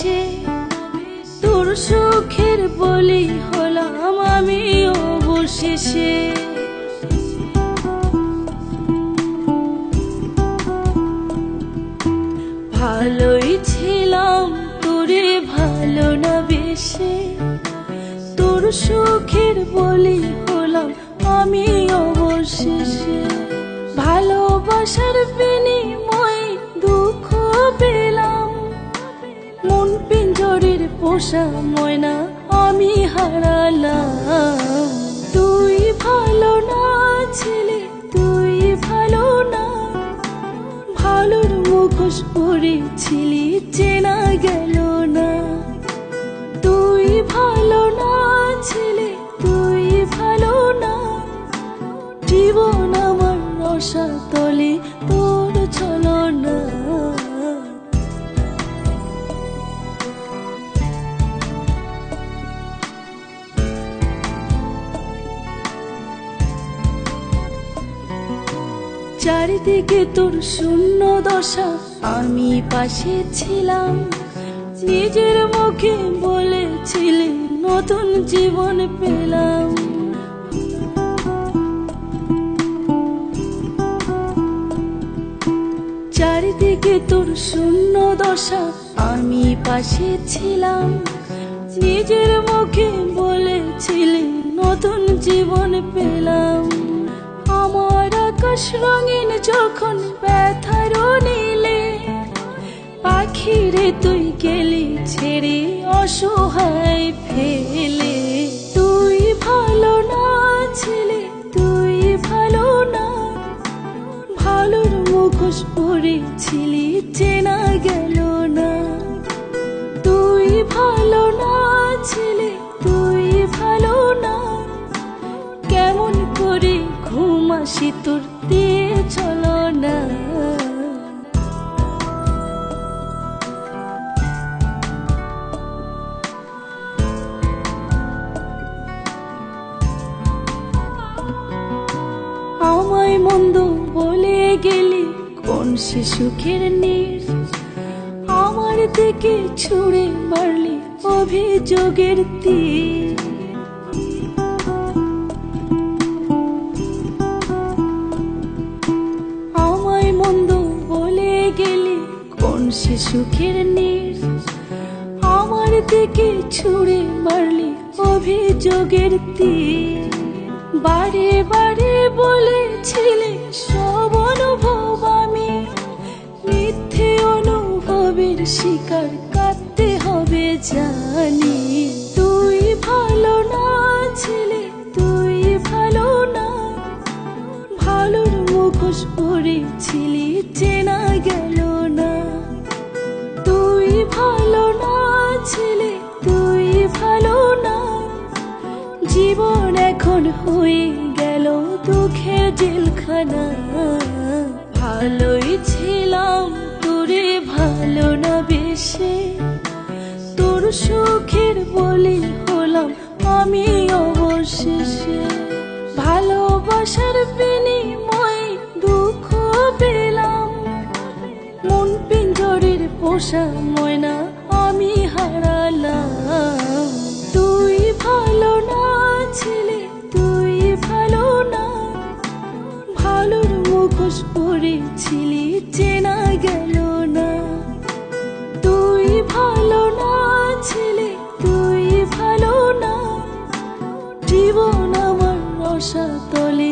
ভেসে তোর সুখের বলি হলাম আমি অবশেষে। ভালোই ছিলাম তোরে ভালো না বেশে, তোর সুখের বলি হলাম আমি অবশেষে। ভালোবাসার বিনিময়ে দুঃখ পেলাম, মন পিঞ্জরের পোষা ময়না আমি হারালাম। তুই ভালো না ছিলে, তুই ভালো না, ভালোর মুখোশ পরেছিলি চেনা গেল না। তুই ভালো না ছিলে, তুই ভালো না, জীবন আমার রসাতলে তোর ছলনা। চারিদিকে তোর শূন্য দশা, আমি পাশে ছিলাম, নিজের মুখে বলেছিলি নতুন জীবন পেলাম। চারিদিকে তোর শূন্য দশা, আমি পাশে ছিলাম, নিজের মুখে বলেছিলি নতুন জীবন পেলাম। আমার আকাশ রঙিন যখন ব্যথার নীলে, পাখিরে তুই গেলি ছেড়ে অসহায় ফেলে। তুই ভালো না ছিলে, তুই ভালো না, ভালোর মুখোশ পরেছিলি চেনা গেল না। তুই ভালো না ছিলে, তুই ভালো না, কেমন করে ঘুম আসি তোর দিয়ে চলো না। আমায় মন্দ বলে গেলি কোন সে সুখের নীর, আমার দিকে ছুঁড়ে মারলি অভিযোগের তীর। আমায় মন্দ বলে গেলি কোন সে সুখের নীর, আমার দিকে ছুঁড়ে মারলি অভিযোগের তীর। বারে বারে বলেছিলে সব অনুভব আমি, মিথ্যে অনুভবের শিকার কাটতে হবে জানি। তুই ভালো না ছিলে, তুই ভালো না, ভালোর মুখোশ পরেছিলি চেনা গেল না। তুই ভালো না ছিলে, তুই ভালো না, জীবন এখন হয়ে গেল দুঃখের জেলখানা। ভালোই ছিলাম তোরে ভালো না বেশে, তোর সুখের বলি হলাম আমি অবশেষে। ভালোবাসার বিনিময়ে দুঃখ পেলাম, মন পিঞ্জরের পোষা ময়না আমি হারালাম। তুই ভালো না ছিলে, তুই ভালো না, ভালোর মুখোশ পরেছিলি চেনা গেল না। তুই ভালো না ছিলে, তুই ভালো না, জীবন আমার রসাতলে